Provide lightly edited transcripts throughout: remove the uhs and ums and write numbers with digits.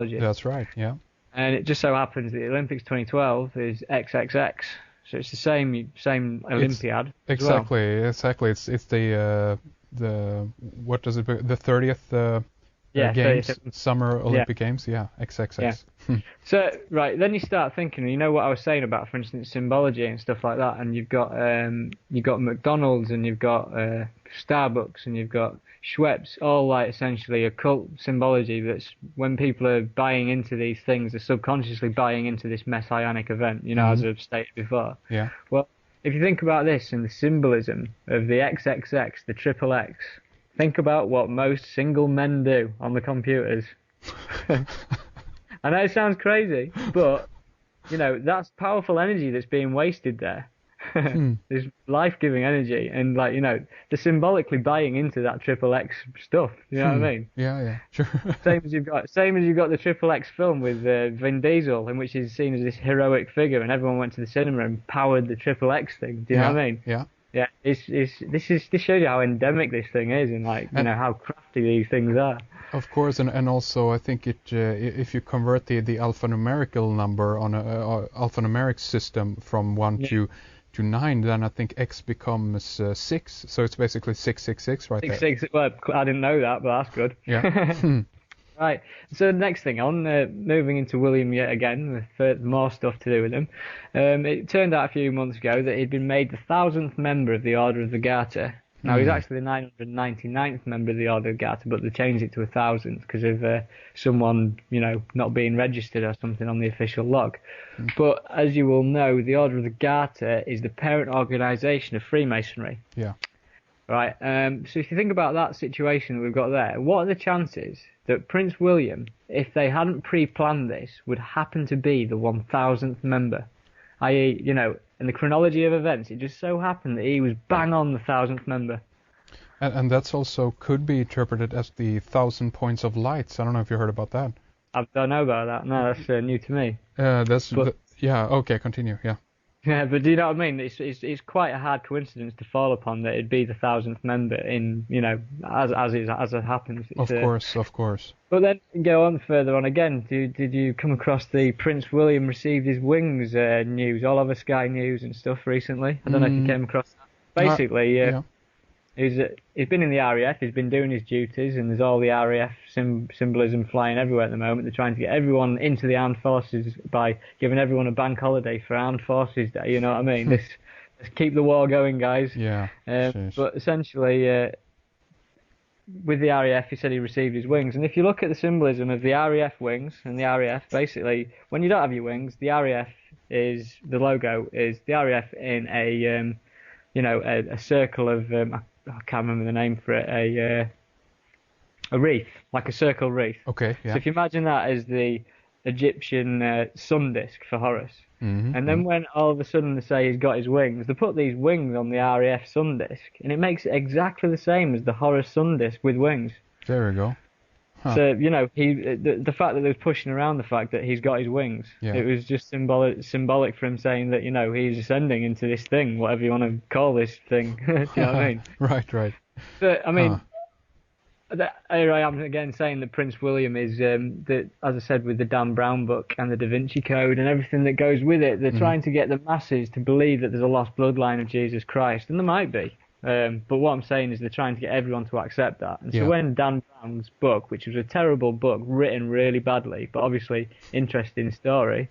That's right. Yeah. And it just so happens that the Olympics 2012 is XXX, so it's the same Olympiad as well. Exactly. It's the what does it be? The 30th Yeah, games, 30th. Summer Yeah, Olympic Games. Yeah, yeah. XXX. So right, then you start thinking, you know what I was saying about, for instance, symbology and stuff like that, and you've got McDonald's and you've got Starbucks and you've got Schweppes, all like essentially occult symbology. That's when people are buying into these things, they're subconsciously buying into this messianic event. You know, as I've stated before. Yeah. Well, if you think about this and the symbolism of the XXX, the triple X, think about what most single men do on the computers. I know it sounds crazy, but, you know, that's powerful energy that's being wasted there. There's life-giving energy, and, like, you know, they're symbolically buying into that triple X stuff. You know what I mean? Yeah, sure. Same as you've got the triple X film with Vin Diesel, in which he's seen as this heroic figure, and everyone went to the cinema and powered the triple X thing. Do you know what I mean? Yeah. Yeah, this shows you how endemic this thing is, and, like, you know, how crafty these things are. Of course, and also I think if you convert the alphanumerical number on a alphanumeric system from 1 to 9, then I think X becomes 6. So it's basically 666 right there. 666. Well, I didn't know that, but that's good. Yeah. Right. So next thing on, moving into William yet again, with more stuff to do with him. It turned out a few months ago that he'd been made the 1,000th member of the Order of the Garter. Now, he's actually the 999th member of the Order of the Garter, but they changed it to 1,000 because of someone, you know, not being registered or something on the official log. But as you will know, the Order of the Garter is the parent organisation of Freemasonry. Yeah. Right. So if you think about that situation that we've got there, what are the chances that Prince William, if they hadn't pre-planned this, would happen to be the 1,000th member? I.e., you know, in the chronology of events, it just so happened that he was bang on the 1,000th member. And that's also could be interpreted as the 1,000 points of lights. I don't know if you heard about that. I don't know about that. No, that's new to me. Yeah. Okay, continue. Yeah. Yeah, but do you know what I mean? It's quite a hard coincidence to fall upon that it'd be the 1,000th member in, you know, as it happens. Of course. But then go on further on again. Did you come across the Prince William received his wings news all over Sky News and stuff recently? I don't know if you came across that. Basically, he's been in the RAF, he's been doing his duties, and there's all the RAF symbolism flying everywhere at the moment. They're trying to get everyone into the armed forces by giving everyone a bank holiday for Armed Forces Day, you know what I mean? Let's keep the war going, guys. Yeah. But essentially, with the RAF, he said he received his wings. And if you look at the symbolism of the RAF wings and the RAF, basically, when you don't have your wings, the RAF is, the logo is the RAF in a, a circle of, I can't remember the name for it, a wreath, like a circle wreath. Okay, yeah. So if you imagine that as the Egyptian sun disk for Horus, and then when all of a sudden they say he's got his wings, they put these wings on the RAF sun disk, and it makes it exactly the same as the Horus sun disk with wings. There we go. Huh. So, you know, the fact that they was pushing around the fact that he's got his wings, it was just symbolic for him saying that, you know, he's ascending into this thing, whatever you want to call this thing. Do you know what I mean? Right. But, I mean, here I am again saying that Prince William is, as I said, with the Dan Brown book and the Da Vinci Code and everything that goes with it, they're trying to get the masses to believe that there's a lost bloodline of Jesus Christ, and there might be. But what I'm saying is they're trying to get everyone to accept that. And so when Dan Brown's book, which was a terrible book, written really badly, but obviously interesting story,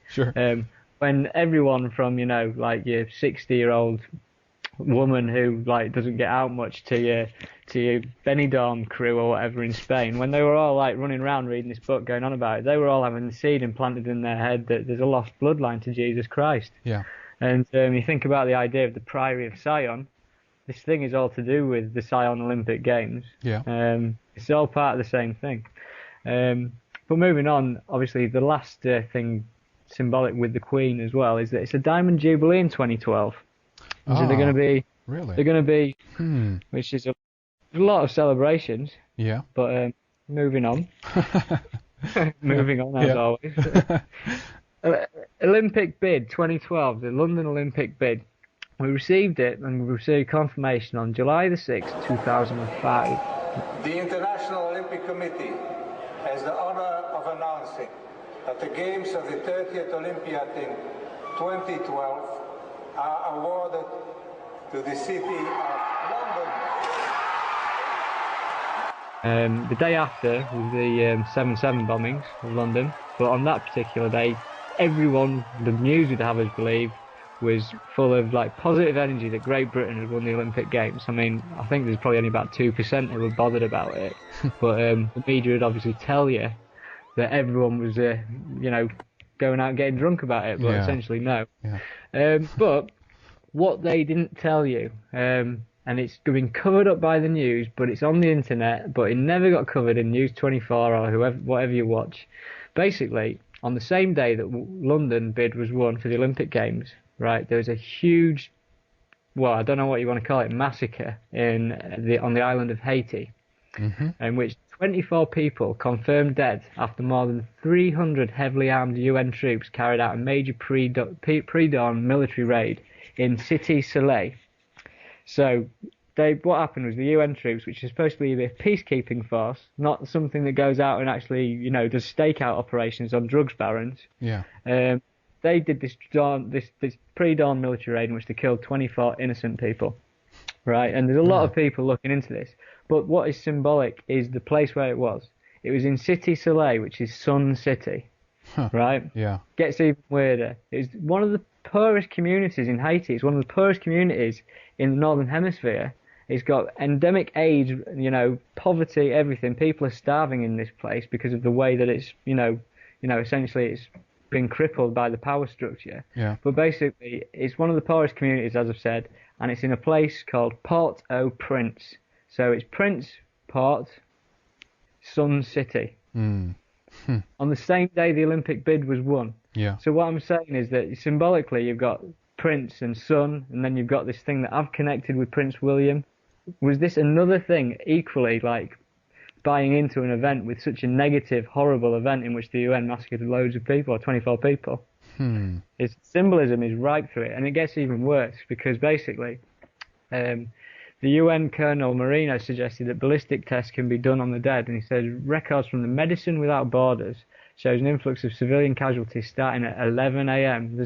when everyone from, you know, like your 60-year-old woman who like doesn't get out much to your Benidorm crew or whatever in Spain, when they were all like running around reading this book going on about it, they were all having the seed implanted in their head that there's a lost bloodline to Jesus Christ. Yeah. And you think about the idea of the Priory of Sion. This thing is all to do with the Sion Olympic Games. Yeah. It's all part of the same thing. But moving on, obviously the last thing symbolic with the Queen as well is that it's a Diamond Jubilee in 2012. So they're going to be, really? They're going to be, which is a lot of celebrations. Yeah. But moving on, as always. Olympic bid 2012, the London Olympic bid. We received it and we received confirmation on July the 6th, 2005. The International Olympic Committee has the honor of announcing announcing that the games of the 30th Olympiad in 2012 are awarded to the city of London. The day after was the 7/7 bombings of London, but on that particular day, everyone, the news would have us believe, was full of like positive energy that Great Britain had won the Olympic Games. I mean, I think there's probably only about 2% who were bothered about it, but the media would obviously tell you that everyone was, going out getting drunk about it, but essentially no. Yeah. But what they didn't tell you, and it's been covered up by the news, but it's on the internet, but it never got covered in News 24 or whatever you watch. Basically, on the same day that London bid was won for the Olympic Games, right, there was a huge, well, I don't know what you want to call it, massacre on the island of Haiti, in which 24 people confirmed dead after more than 300 heavily armed UN troops carried out a major pre-dawn military raid in Cité Soleil. So what happened was the UN troops, which is supposed to be a peacekeeping force, not something that goes out and actually, does stakeout operations on drugs barons. Yeah. They did this pre-dawn military raid in which they killed 24 innocent people, right? And there's a lot of people looking into this. But what is symbolic is the place where it was. It was in Cité Soleil, which is Sun City, right? Yeah. Gets even weirder. It's one of the poorest communities in Haiti. It's one of the poorest communities in the Northern Hemisphere. It's got endemic AIDS, poverty, everything. People are starving in this place because of the way that it's, essentially it's been crippled by the power structure. Yeah. But basically, it's one of the poorest communities, as I've said, and it's in a place called Port-au-Prince. So it's Prince, Port, Sun City. On the same day the Olympic bid was won. Yeah. So what I'm saying is that symbolically you've got Prince and Sun, and then you've got this thing that I've connected with Prince William. Was this another thing equally like buying into an event with such a negative, horrible event in which the UN massacred loads of people, or 24 people? Its symbolism is right through it, and it gets even worse because basically the UN Colonel Marino suggested that ballistic tests can be done on the dead, and he says records from the Medicine Without Borders shows an influx of civilian casualties starting at 11 a.m. The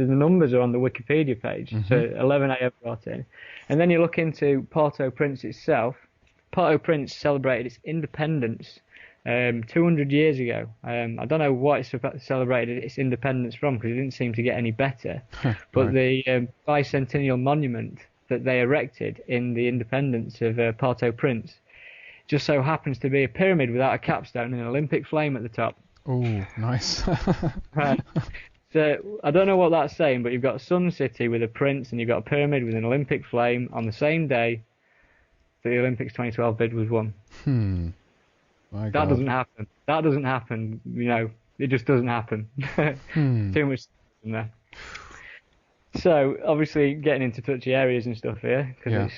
numbers are on the Wikipedia page, so 11 a.m. brought in. And then you look into Port-au-Prince itself. Port-au-Prince celebrated its independence 200 years ago. I don't know what it celebrated its independence from because it didn't seem to get any better. But the bicentennial monument that they erected in the independence of Port-au-Prince just so happens to be a pyramid without a capstone and an Olympic flame at the top. Oh, nice. Right. So I don't know what that's saying, but you've got Sun City with a prince and you've got a pyramid with an Olympic flame on the same day that the Olympics 2012 bid was won. My that God. doesn't happen. That doesn't happen. It just doesn't happen. Too much in there. So obviously getting into touchy areas and stuff here because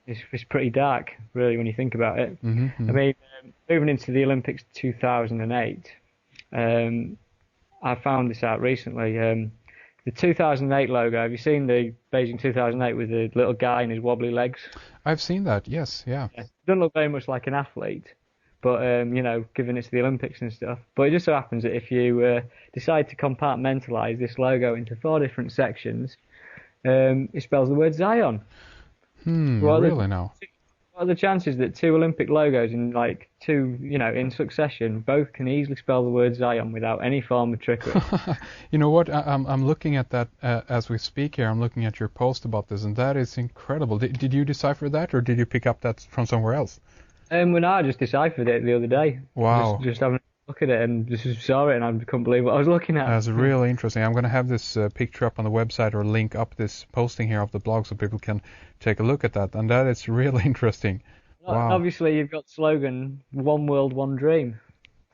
it's pretty dark, really, when you think about it. I mean, moving into the Olympics 2008, I found this out recently. The 2008 logo, have you seen the Beijing 2008 with the little guy and his wobbly legs? I've seen that, yes, yeah. It doesn't look very much like an athlete, but, given it's the Olympics and stuff. But it just so happens that if you decide to compartmentalise this logo into 4 different sections, it spells the word Zion. Really now? What are the chances that 2 Olympic logos in succession, both can easily spell the word Zion without any form of trickery? You know what? I'm looking at that as we speak here. I'm looking at your post about this, and that is incredible. Did you decipher that, or did you pick up that from somewhere else? I just deciphered it the other day. Wow. Just having a look at it and just saw it, and I couldn't believe what I was looking at. That's really interesting. I'm going to have this picture up on the website or link up this posting here of the blog so people can take a look at that. And that is really interesting. Wow. Obviously, you've got the slogan, One World, One Dream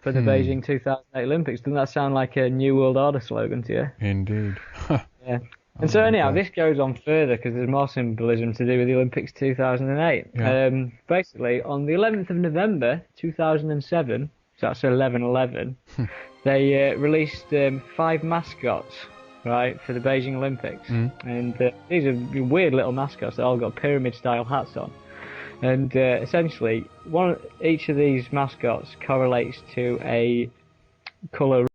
for the Beijing 2008 Olympics. Doesn't that sound like a New World Order slogan to you? Indeed. Yeah. And so anyhow, this goes on further because there's more symbolism to do with the Olympics 2008. Yeah. Basically, on the 11th of November 2007, so that's 11/11, they released 5 mascots, right, for the Beijing Olympics. And these are weird little mascots that all got pyramid-style hats on. And essentially, each of these mascots correlates to a colour